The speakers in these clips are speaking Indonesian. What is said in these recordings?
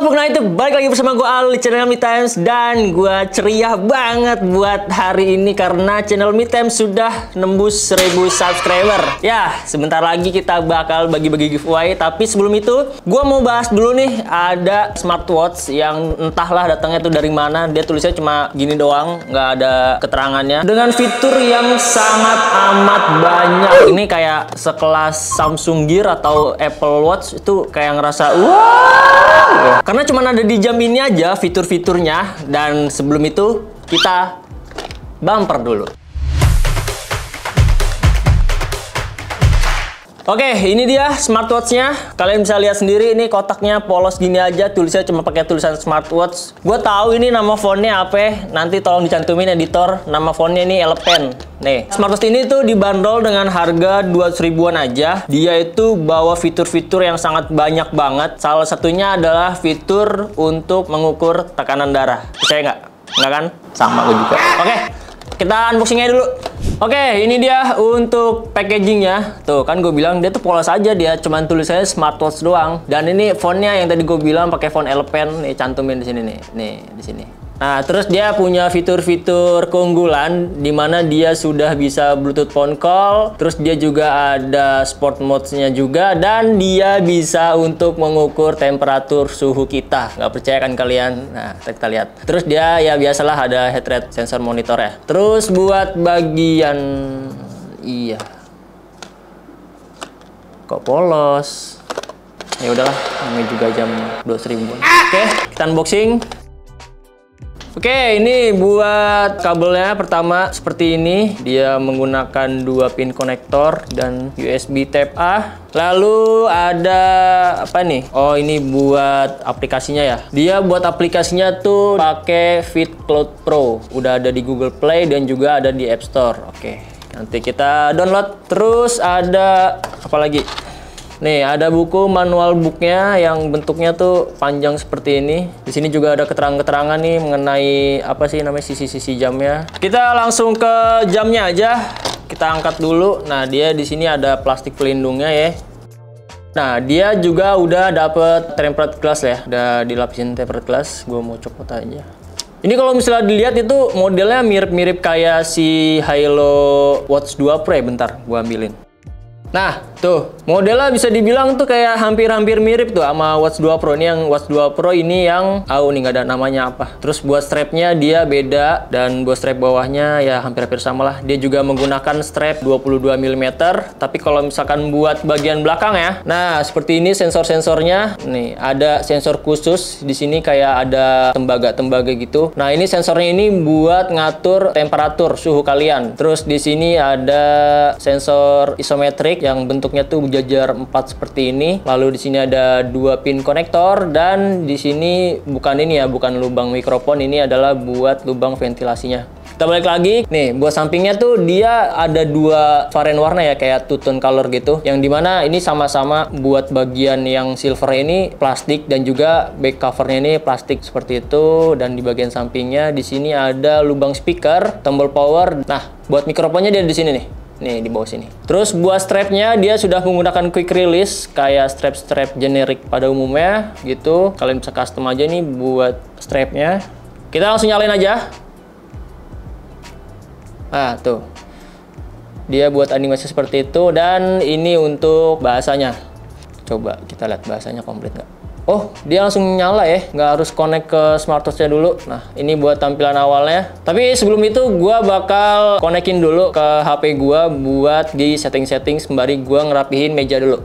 Nah itu balik lagi bersama gue Al di channel Me Times, dan gue ceria banget buat hari ini karena channel Me Times sudah nembus 1000 subscriber. Ya, sebentar lagi kita bakal bagi-bagi giveaway, tapi sebelum itu gue mau bahas dulu nih, ada smartwatch yang entahlah datangnya tuh dari mana. Dia tulisnya cuma gini doang, nggak ada keterangannya, dengan fitur yang sangat amat banyak. Ini kayak sekelas Samsung Gear atau Apple Watch itu kayak ngerasa wow, karena cuma ada di jam ini aja fitur-fiturnya. Dan sebelum itu kita bumper dulu. Oke, ini dia smartwatch-nya. Kalian bisa lihat sendiri, ini kotaknya polos gini aja, tulisnya cuma pakai tulisan smartwatch. Gue tahu ini nama fontnya apa, nanti tolong dicantumin editor. Nama fontnya ini Elephant. Nih, smartwatch ini tuh dibanderol dengan harga 200 ribuan aja. Dia itu bawa fitur-fitur yang sangat banyak banget. Salah satunya adalah fitur untuk mengukur tekanan darah. Percaya nggak? Nggak kan? Sama gue juga. Oke, kita unboxing-nya dulu. Oke, ini dia untuk packagingnya. Tuh kan gue bilang dia tuh polos aja, dia cuman tulisannya smartwatch doang. Dan ini fontnya yang tadi gue bilang pakai font Elephant. Nih, cantumin di sini nih. Nih, di sini. Nah, terus dia punya fitur-fitur keunggulan di mana dia sudah bisa Bluetooth phone call, terus dia juga ada sport mode-nya juga, dan dia bisa untuk mengukur temperatur suhu kita. Nggak percaya kan kalian? Nah, kita lihat. Terus dia ya biasalah ada heart rate sensor monitor ya. Terus buat bagian kok polos? Ya udahlah, namanya juga jam 200 ribuan. Oke, kita unboxing. Oke, ini buat kabelnya. Pertama seperti ini, dia menggunakan 2 pin konektor dan USB Type A. Lalu ada apa nih? Oh, ini buat aplikasinya ya. Dia buat aplikasinya tuh pakai Fit Cloud Pro. Udah ada di Google Play dan juga ada di App Store. Oke, nanti kita download. Terus ada apa lagi? Nih, ada buku manual booknya yang bentuknya tuh panjang seperti ini. Di sini juga ada keterangan-keterangan nih mengenai apa sih namanya sisi-sisi jamnya. Kita langsung ke jamnya aja. Kita angkat dulu. Nah, dia di sini ada plastik pelindungnya ya. Nah, dia juga udah dapet tempered glass ya. Udah dilapisin tempered glass. Gue mau copot aja. Ini kalau misalnya dilihat itu modelnya mirip-mirip kayak si Halo Watch 2 Pro ya. Bentar, gue ambilin. Nah, tuh, modelnya bisa dibilang tuh kayak hampir-hampir mirip tuh sama Watch 2 Pro. Ini yang Watch 2 Pro ini yang nih nggak ada namanya apa. Terus buat strapnya dia beda, dan buat strap bawahnya ya hampir-hampir sama lah. Dia juga menggunakan strap 22 mm. Tapi kalau misalkan buat bagian belakang ya, nah seperti ini sensor-sensornya. Nih, ada sensor khusus di sini kayak ada tembaga-tembaga gitu. Nah, ini sensornya ini buat ngatur temperatur suhu kalian. Terus di sini ada sensor isometrik yang bentuknya tuh jajar 4 seperti ini. Lalu di sini ada 2 pin konektor, dan di sini bukan ini ya, bukan lubang mikrofon, ini adalah buat lubang ventilasinya. Kita balik lagi. Nih, buat sampingnya tuh dia ada 2 varian warna ya, kayak two tone color gitu. Yang dimana ini sama-sama buat bagian yang silver ini plastik, dan juga back covernya ini plastik seperti itu. Dan di bagian sampingnya di sini ada lubang speaker, tombol power. Nah, buat mikrofonnya dia di sini nih. Nih, di bawah sini. Terus buat strapnya dia sudah menggunakan quick release kayak strap-strap generik pada umumnya gitu. Kalian bisa custom aja nih buat strapnya. Kita langsung nyalain aja. Nah, tuh. Dia buat animasi seperti itu, dan ini untuk bahasanya. Coba kita lihat bahasanya komplit nggak? Oh, dia langsung nyala ya, nggak harus connect ke smartwatch-nya dulu. Nah, ini buat tampilan awalnya. Tapi sebelum itu, gue bakal connectin dulu ke HP gue buat di setting-setting sembari gue ngerapihin meja dulu.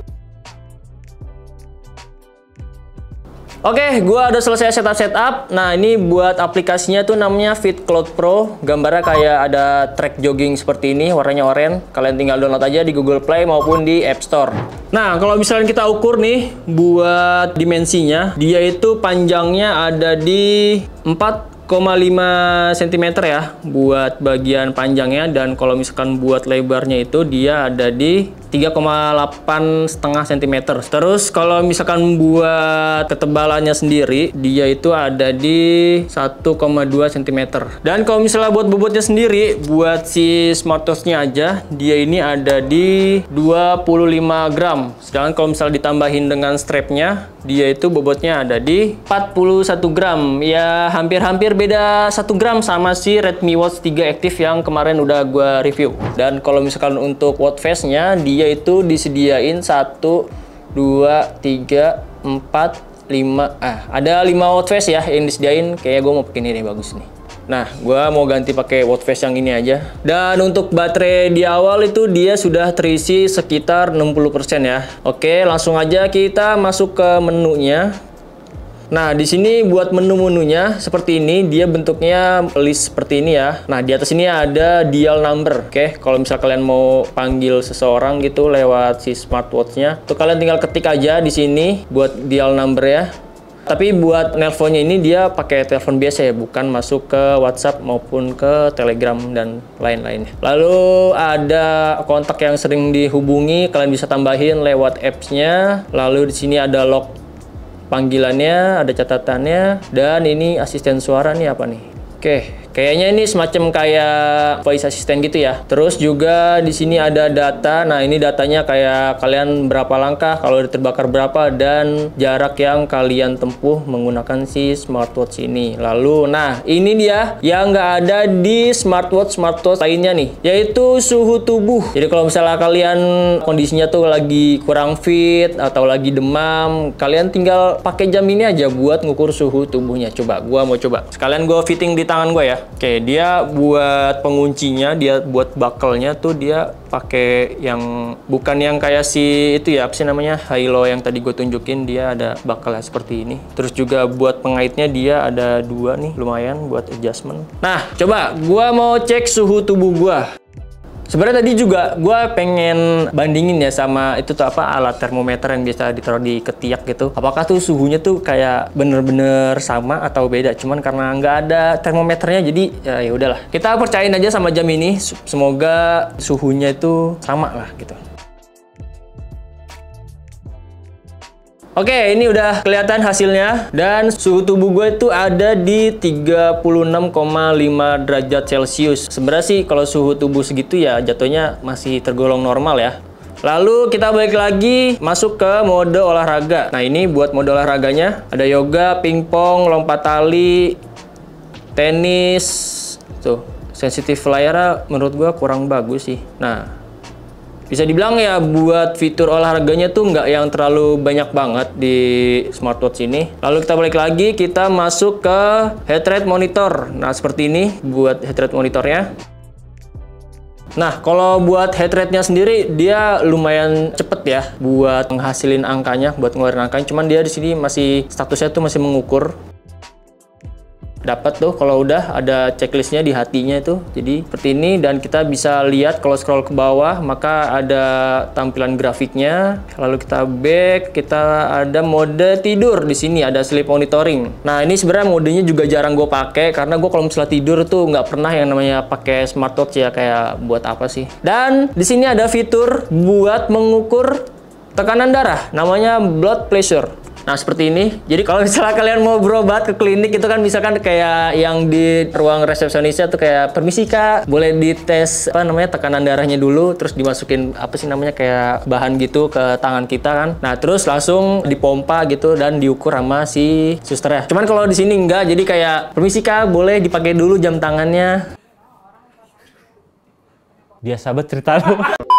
Oke, gue udah selesai setup. Nah, ini buat aplikasinya tuh namanya Fit Cloud Pro. Gambarnya kayak ada track jogging seperti ini, warnanya oranye. Kalian tinggal download aja di Google Play maupun di App Store. Nah, kalau misalnya kita ukur nih buat dimensinya, dia itu panjangnya ada di 4 cm ya buat bagian panjangnya, dan kalau misalkan buat lebarnya itu dia ada di 3,8,5 cm. Terus kalau misalkan buat ketebalannya sendiri dia itu ada di 1,2 cm. Dan kalau misalnya buat bobotnya sendiri buat si smartwatch-nya aja dia ini ada di 25 gram. Sedangkan kalau misalnya ditambahin dengan strapnya dia itu bobotnya ada di 41 gram. Ya hampir-hampir beda 1 gram sama si Redmi Watch 3 Active yang kemarin udah gua review. Dan kalau misalkan untuk watch face-nya dia itu disediain 1, 2, 3, 4, 5. Ada 5 watch face ya yang disediain. Kayaknya gue mau pakai ini nih, bagus nih. Nah, gue mau ganti pakai watch face yang ini aja. Dan untuk baterai di awal itu dia sudah terisi sekitar 60% ya. Oke, langsung aja kita masuk ke menunya. Nah, di sini buat menu-menunya seperti ini, dia bentuknya list seperti ini ya. Nah, di atas ini ada dial number. Oke, kalau misal kalian mau panggil seseorang gitu lewat si smartwatch-nya, tuh kalian tinggal ketik aja di sini buat dial number ya. Tapi buat nelponnya ini dia pakai telepon biasa ya, bukan masuk ke WhatsApp maupun ke Telegram dan lain-lainnya. Lalu ada kontak yang sering dihubungi, kalian bisa tambahin lewat apps-nya. Lalu di sini ada log panggilannya, ada catatannya, dan ini asisten suara nih apa nih? Oke, kayaknya ini semacam kayak voice assistant gitu ya. Terus juga di sini ada data. Nah, ini datanya kayak kalian berapa langkah, kalau terbakar berapa, dan jarak yang kalian tempuh menggunakan si smartwatch ini. Lalu, nah ini dia yang nggak ada di smartwatch lainnya nih, yaitu suhu tubuh. Jadi kalau misalnya kalian kondisinya tuh lagi kurang fit atau lagi demam, kalian tinggal pakai jam ini aja buat ngukur suhu tubuhnya. Coba, gua mau coba. Sekalian gua fitting di tangan gue ya. Oke, dia buat penguncinya, dia buat buckle-nya tuh dia pakai yang bukan yang kayak si itu ya, apa sih namanya, Hilo yang tadi gue tunjukin. Dia ada buckle seperti ini. Terus juga buat pengaitnya dia ada 2 nih, lumayan buat adjustment. Nah, coba gue mau cek suhu tubuh gue. Sebenarnya tadi juga gue pengen bandingin ya sama itu tuh apa, alat termometer yang biasa ditaruh di ketiak gitu. Apakah tuh suhunya tuh kayak bener-bener sama atau beda? Cuman karena nggak ada termometernya jadi ya udahlah. Kita percayain aja sama jam ini. Semoga suhunya itu sama lah gitu. Oke, ini udah kelihatan hasilnya, dan suhu tubuh gue itu ada di 36,5 derajat Celcius. Sebenarnya sih kalau suhu tubuh segitu ya jatuhnya masih tergolong normal ya. Lalu kita balik lagi masuk ke mode olahraga. Nah, ini buat mode olahraganya ada yoga, pingpong, lompat tali, tenis. Tuh, sensitive layarnya menurut gue kurang bagus sih. Nah, bisa dibilang ya buat fitur olahraganya tuh nggak yang terlalu banyak banget di smartwatch ini. Lalu kita balik lagi, kita masuk ke heart rate monitor. Nah, seperti ini buat heart rate monitornya. Nah, kalau buat heart rate-nya sendiri dia lumayan cepet ya buat menghasilin angkanya, buat ngeluarin angkanya. Cuman dia di sini masih statusnya tuh masih mengukur. Dapat tuh kalau udah ada checklistnya di hatinya itu, jadi seperti ini. Dan kita bisa lihat kalau scroll ke bawah maka ada tampilan grafiknya. Lalu kita back, kita ada mode tidur. Di sini ada sleep monitoring. Nah, ini sebenarnya modenya juga jarang gue pakai karena gue kalau misalnya tidur tuh nggak pernah yang namanya pakai smartwatch ya, kayak buat apa sih. Dan di sini ada fitur buat mengukur tekanan darah, namanya blood pressure. Nah, seperti ini. Jadi kalau misalnya kalian mau berobat ke klinik itu kan misalkan kayak yang di ruang resepsionisnya tuh kayak, permisi kak, boleh dites apa namanya tekanan darahnya dulu, terus dimasukin apa sih namanya kayak bahan gitu ke tangan kita kan. Nah, terus langsung dipompa gitu dan diukur sama si susternya. Cuman kalau di sini enggak, jadi kayak, permisi kak, boleh dipakai dulu jam tangannya. Dia sahabat cerita lu.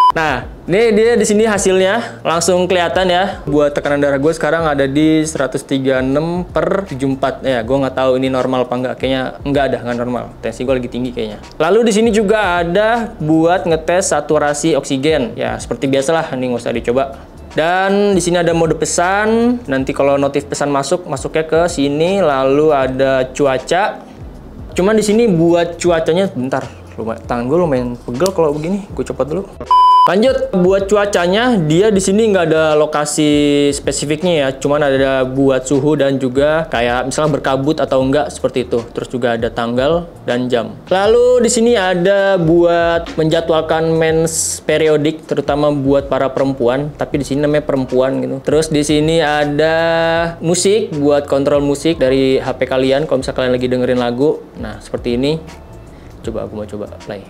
Nah, ini dia di sini hasilnya langsung kelihatan ya. Buat tekanan darah gue sekarang ada di 136/74. Ya, gue nggak tahu ini normal apa enggak. Kayaknya enggak ada, nggak normal. Tensi gue lagi tinggi kayaknya. Lalu di sini juga ada buat ngetes saturasi oksigen. Ya, seperti biasalah, ini nggak usah dicoba. Dan di sini ada mode pesan. Nanti kalau notif pesan masuknya ke sini. Lalu ada cuaca. Cuman di sini buat cuacanya bentar. Tangan gue lumayan pegel kalau begini. Gue copot dulu. Lanjut buat cuacanya, dia di sini nggak ada lokasi spesifiknya ya, cuman ada buat suhu dan juga kayak misalnya berkabut atau enggak seperti itu. Terus juga ada tanggal dan jam. Lalu di sini ada buat menjadwalkan mens periodik, terutama buat para perempuan, tapi di sini namanya perempuan gitu. Terus di sini ada musik buat kontrol musik dari HP kalian kalau misalnya kalian lagi dengerin lagu. Nah, seperti ini. Coba aku mau coba play.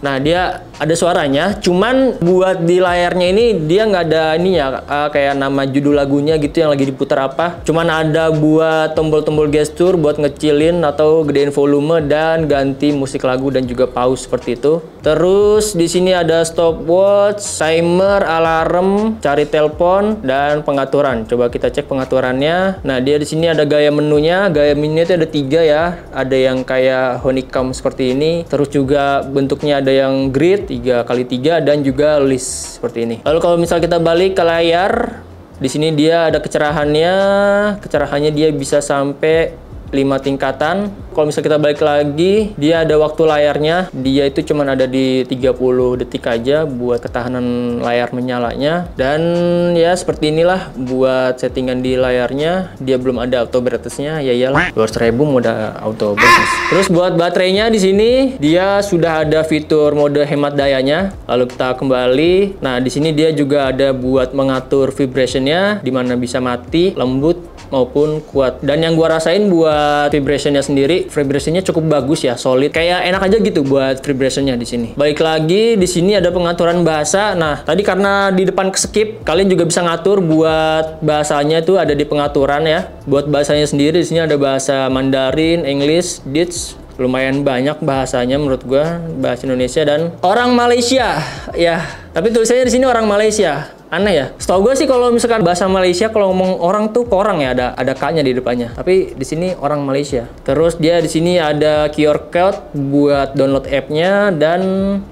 Nah, dia ada suaranya, cuman buat di layarnya ini dia nggak ada ini ya, kayak nama judul lagunya gitu yang lagi diputar apa. Cuman ada buat tombol-tombol gestur buat ngecilin atau gedein volume dan ganti musik lagu dan juga pause seperti itu. Terus di sini ada stopwatch, timer, alarm, cari telepon dan pengaturan. Coba kita cek pengaturannya. Nah, dia di sini ada gaya menunya. Gaya menunya itu ada 3 ya. Ada yang kayak honeycomb seperti ini. Terus juga bentuknya ada yang grid 3x3 dan juga list seperti ini. Lalu kalau misal kita balik ke layar, di sini dia ada kecerahannya. Kecerahannya dia bisa sampai 5 tingkatan. Kalau misalnya kita balik lagi, dia ada waktu layarnya. Dia itu cuman ada di 30 detik aja buat ketahanan layar menyalanya. Dan ya seperti inilah buat settingan di layarnya. Dia belum ada auto brightness-nya. Ya iyalah, 200.000 mau ada auto brightness. Terus buat baterainya di sini dia sudah ada fitur mode hemat dayanya. Lalu kita kembali. Nah, di sini dia juga ada buat mengatur vibration-nya, dimana bisa mati, lembut maupun kuat. Dan yang gua rasain buat vibration-nya sendiri, vibration-nya cukup bagus ya, solid. Kayak enak aja gitu buat vibration-nya di sini. Balik lagi, di sini ada pengaturan bahasa. Nah, tadi karena di depan skip, kalian juga bisa ngatur buat bahasanya itu ada di pengaturan ya. Buat bahasanya sendiri di sini ada bahasa Mandarin, English, Dutch. Lumayan banyak bahasanya menurut gua, bahasa Indonesia dan orang Malaysia ya. Tapi tulisannya di sini orang Malaysia. Aneh ya. Setahu gue sih kalau misalkan bahasa Malaysia kalau ngomong orang tuh korang ya, ada K-nya di depannya. Tapi di sini orang Malaysia. Terus dia di sini ada QR code buat download app-nya dan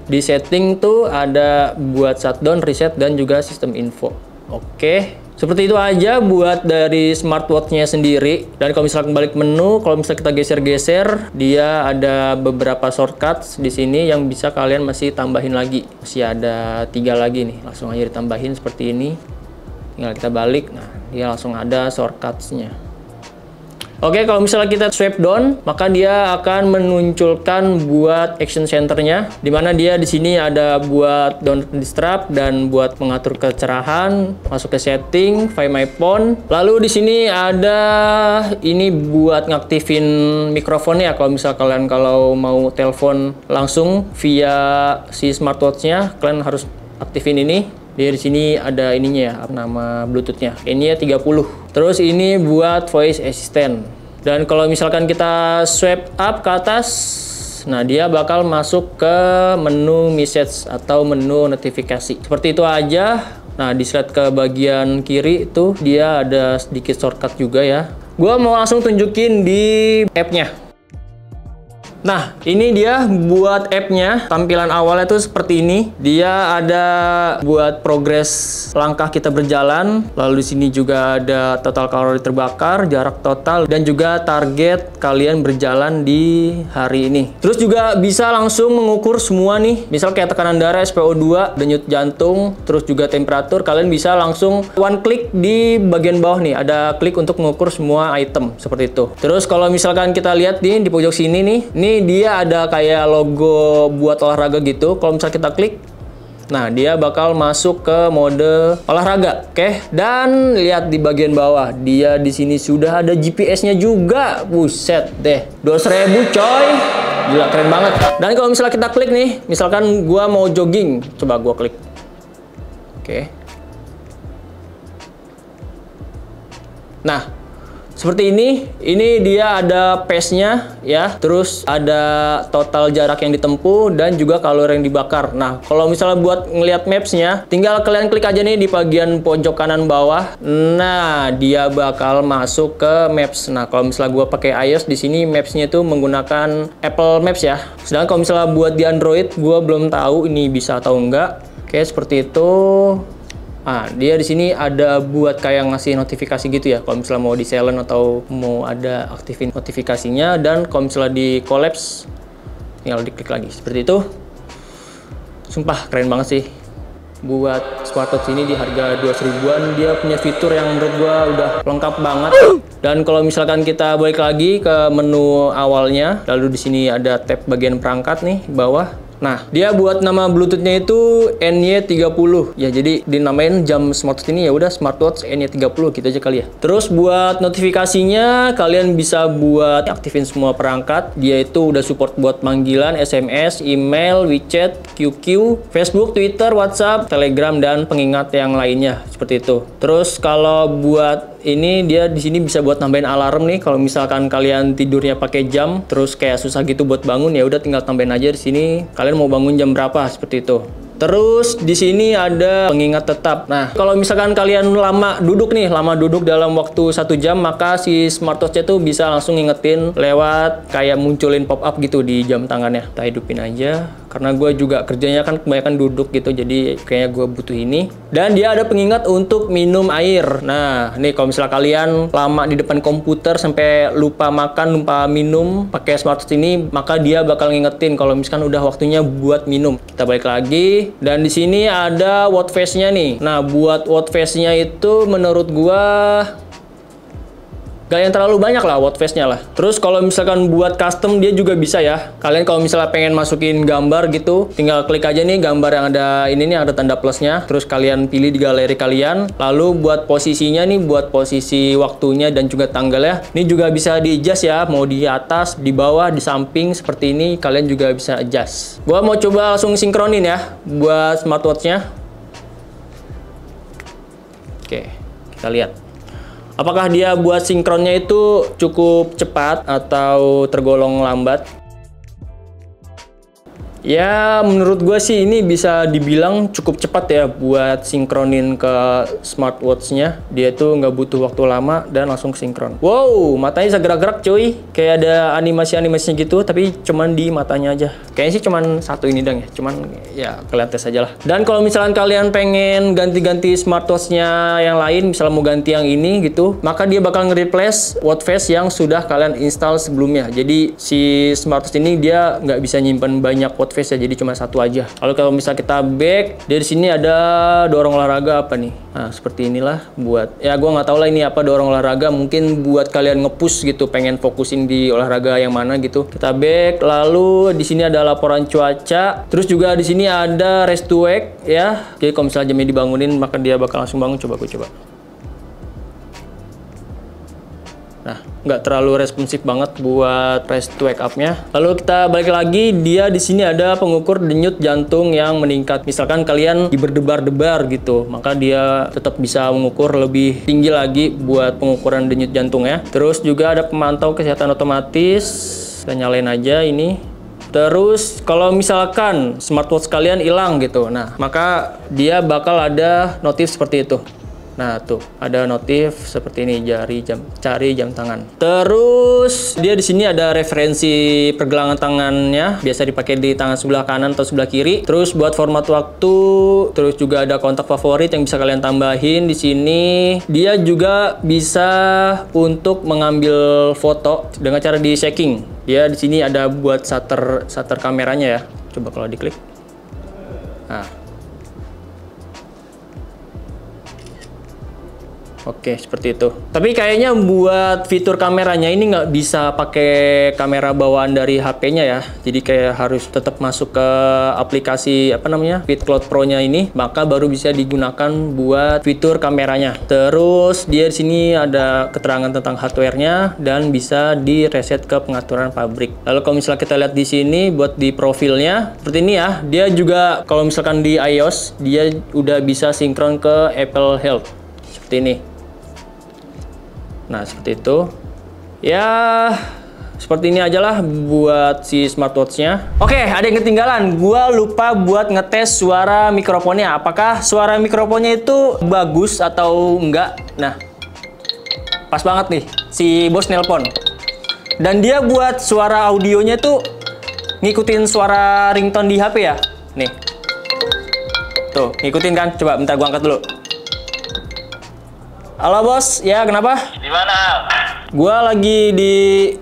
di setting tuh ada buat shutdown, reset dan juga sistem info. Oke. Seperti itu aja buat dari smartwatch-nya sendiri. Dan kalau misalkan balik menu, kalau misalnya kita geser-geser, dia ada beberapa shortcuts di sini yang bisa kalian masih tambahin lagi. Masih ada 3 lagi nih, langsung aja ditambahin seperti ini. Tinggal kita balik, nah dia langsung ada shortcuts-nya. Oke, kalau misalnya kita swipe down, maka dia akan menunjukkan buat action center-nya, dimana dia di sini ada buat download distrap dan buat mengatur kecerahan, masuk ke setting, find my phone. Lalu di sini ada ini buat ngaktifin mikrofonnya. Kalau misalnya kalian kalau mau telepon langsung via si smartwatch-nya, kalian harus aktifin ini. Di sini ada ininya ya, nama Bluetooth-nya. Ini ya 30. Terus ini buat voice assistant. Dan kalau misalkan kita swipe up ke atas, nah dia bakal masuk ke menu message atau menu notifikasi. Seperti itu aja. Nah, di slide ke bagian kiri itu dia ada sedikit shortcut juga ya. Gua mau langsung tunjukin di app-nya. Nah, ini dia buat app-nya. Tampilan awalnya tuh seperti ini. Dia ada buat progres langkah kita berjalan. Lalu di sini juga ada total kalori terbakar, jarak total, dan juga target kalian berjalan di hari ini. Terus juga bisa langsung mengukur semua nih. Misal kayak tekanan darah, SpO2, denyut jantung, terus juga temperatur. Kalian bisa langsung one click di bagian bawah nih. Ada klik untuk mengukur semua item seperti itu. Terus kalau misalkan kita lihat nih di pojok sini nih, dia ada kayak logo buat olahraga gitu. Kalau misalnya kita klik, nah dia bakal masuk ke mode olahraga. Oke, dan lihat di bagian bawah, dia di sini sudah ada GPS-nya juga. Buset deh, 200.000 coy. Gila, keren banget. Dan kalau misalnya kita klik nih, misalkan gua mau jogging, coba gua klik. Oke. Nah, seperti ini dia ada pace-nya ya, terus ada total jarak yang ditempuh dan juga kalori yang dibakar. Nah, kalau misalnya buat ngelihat maps-nya, tinggal kalian klik aja nih di bagian pojok kanan bawah. Nah, dia bakal masuk ke maps. Nah, kalau misalnya gua pakai iOS, di sini maps-nya itu menggunakan Apple Maps ya. Sedangkan kalau misalnya buat di Android, gua belum tahu ini bisa atau enggak. Oke, seperti itu. Nah, dia di sini ada buat kayak ngasih notifikasi gitu ya. Kalau misalnya mau di silent atau mau ada aktifin notifikasinya, dan kalau misalnya di collapse, tinggal diklik lagi seperti itu. Sumpah keren banget sih. buat smartwatch ini di harga 200 ribuan. Dia punya fitur yang menurut gua udah lengkap banget. Dan kalau misalkan kita balik lagi ke menu awalnya, lalu di sini ada tab bagian perangkat nih bawah. Nah, dia buat nama Bluetooth-nya itu NY30. Ya, jadi dinamain jam smartwatch ini ya udah smartwatch NY30 gitu aja kali ya. Terus buat notifikasinya kalian bisa buat aktifin semua perangkat. Dia itu udah support buat panggilan, SMS, email, WeChat, QQ, Facebook, Twitter, WhatsApp, Telegram dan pengingat yang lainnya seperti itu. Terus kalau buat ini dia di sini bisa buat nambahin alarm nih. Kalau misalkan kalian tidurnya pakai jam, terus kayak susah gitu buat bangun, ya udah tinggal tambahin aja di sini. Kalian mau bangun jam berapa seperti itu. Terus di sini ada pengingat tetap. Nah, kalau misalkan kalian lama duduk dalam waktu 1 jam, maka si smartwatch itu bisa langsung ngingetin lewat kayak munculin pop up gitu di jam tangannya. Kita hidupin aja. Karena gue juga kerjanya kan kebanyakan duduk gitu, jadi kayaknya gue butuh ini. Dan dia ada pengingat untuk minum air. Nah, nih kalau misalnya kalian lama di depan komputer sampai lupa makan, lupa minum pakai smartwatch ini, maka dia bakal ngingetin kalau misalkan udah waktunya buat minum. Kita balik lagi. Dan di sini ada watch face-nya nih. Nah, buat watch face-nya itu menurut gua gak yang terlalu banyak lah watch face-nya lah. Terus kalau misalkan buat custom dia juga bisa ya. Kalian kalau misalnya pengen masukin gambar gitu, tinggal klik aja nih gambar yang ada ini nih, ada tanda plusnya. Terus kalian pilih di galeri kalian. Lalu buat posisinya nih, buat posisi waktunya dan juga tanggalnya. Ini juga bisa di adjust ya, mau di atas, di bawah, di samping seperti ini kalian juga bisa adjust. Gua mau coba langsung sinkronin ya buat smartwatch-nya. Oke, kita lihat. Apakah dia buat sinkronnya itu cukup cepat atau tergolong lambat? Ya, menurut gue sih ini bisa dibilang cukup cepat ya buat sinkronin ke smartwatch-nya. Dia tuh nggak butuh waktu lama dan langsung sinkron. Wow, matanya bisa gerak-gerak cuy. Kayak ada animasi-animasinya gitu, tapi cuman di matanya aja. Kayaknya sih cuman satu ini dong ya. Cuman ya kalian tes aja lah. Dan kalau misalkan kalian pengen ganti-ganti smartwatch-nya yang lain, misalnya mau ganti yang ini gitu, maka dia bakal nge-replace watch face yang sudah kalian install sebelumnya. Jadi si smartwatch ini dia nggak bisa nyimpen banyak watch face ya, jadi cuma satu aja. Lalu kalau misalnya kita back, dari sini ada dorong olahraga apa nih? Nah, seperti inilah buat, ya gue nggak tahu lah ini apa dorong olahraga, mungkin buat kalian nge-push gitu, pengen fokusin di olahraga yang mana gitu. Kita back, lalu di sini ada laporan cuaca, terus juga di sini ada rest to wake ya. Jadi kalau misalnya jamnya dibangunin, maka dia bakal langsung bangun. Coba gue coba. Nah, nggak terlalu responsif banget buat rest to wake up-nya. Lalu kita balik lagi, dia di sini ada pengukur denyut jantung yang meningkat. Misalkan kalian berdebar-debar gitu, maka dia tetap bisa mengukur lebih tinggi lagi buat pengukuran denyut jantung ya. Terus juga ada pemantau kesehatan otomatis. Kita nyalain aja ini. Terus kalau misalkan smartwatch kalian hilang gitu, nah maka dia bakal ada notif seperti itu. Nah tuh ada notif seperti ini, cari jam tangan. Terus dia di sini ada referensi pergelangan tangannya, biasa dipakai di tangan sebelah kanan atau sebelah kiri. Terus buat format waktu, terus juga ada kontak favorit yang bisa kalian tambahin di sini. Dia juga bisa untuk mengambil foto dengan cara di shaking. Dia di sini ada buat shutter kameranya ya. Coba kalau diklik. Nah. Oke, seperti itu. Tapi kayaknya buat fitur kameranya ini nggak bisa pakai kamera bawaan dari HP-nya ya. Jadi kayak harus tetap masuk ke aplikasi apa namanya, FitCloud Pro-nya ini, maka baru bisa digunakan buat fitur kameranya. Terus dia di sini ada keterangan tentang hardware-nya dan bisa di reset ke pengaturan pabrik. Lalu kalau misalnya kita lihat di sini buat di profilnya seperti ini ya. Dia juga kalau misalkan di iOS dia udah bisa sinkron ke Apple Health seperti ini. Nah, seperti itu. Ya, seperti ini aja lah buat si smartwatch-nya. Oke, ada yang ketinggalan. Gua lupa buat ngetes suara mikrofonnya. Apakah suara mikrofonnya itu bagus atau enggak? Nah, pas banget nih si bos nelpon. Dan dia buat suara audionya tuh ngikutin suara ringtone di HP ya. Nih. Tuh, ngikutin kan? Coba bentar gua angkat dulu. Halo bos, ya kenapa? Di mana? Gua lagi di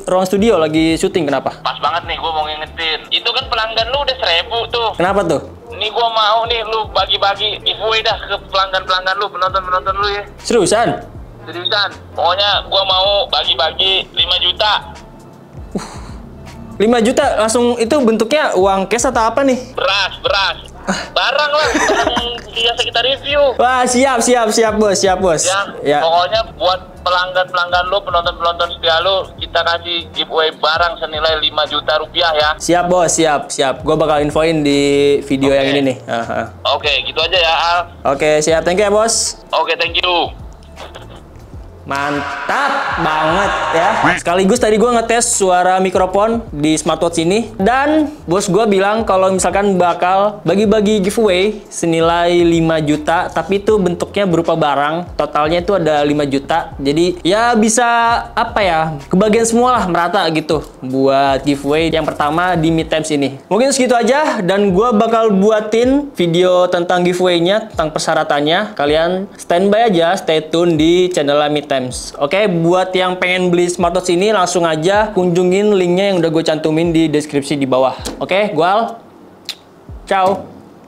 ruang studio, lagi syuting, kenapa? Pas banget nih, gue mau ngingetin. Itu kan pelanggan lu udah 1000 tuh. Kenapa tuh? Nih gua mau nih lu bagi-bagi giveaway dah ke pelanggan-pelanggan lu, penonton-penonton lu ya. Seriusan? Seriusan. Pokoknya gua mau bagi-bagi 5 juta. 5 juta langsung itu bentuknya uang cash atau apa nih? Beras. Barang lah, barang biasa kita review. Wah, siap bos. Ya, pokoknya buat pelanggan-pelanggan lu, penonton-penonton setia lu, kita kasih giveaway barang senilai 5 juta rupiah ya. Siap bos, siap. Gue bakal infoin di video yang ini nih. Oke, gitu aja ya Al. Oke, siap. Thank you ya bos. Oke, thank you. Mantap banget ya. Sekaligus tadi gue ngetes suara mikrofon di smartwatch ini. Dan bos gue bilang kalau misalkan bakal bagi-bagi giveaway senilai 5 juta. Tapi itu bentuknya berupa barang. Totalnya itu ada 5 juta. Jadi ya bisa apa ya, kebagian semua lah, merata gitu. Buat giveaway yang pertama di Mi Times ini. Mungkin segitu aja. Dan gue bakal buatin video tentang giveaway-nya, tentang persyaratannya. Kalian standby aja, stay tune di channel Mi Times. Oke, buat yang pengen beli smartwatch ini langsung aja kunjungin linknya yang udah gue cantumin di deskripsi di bawah. Oke, Gual. Ciao.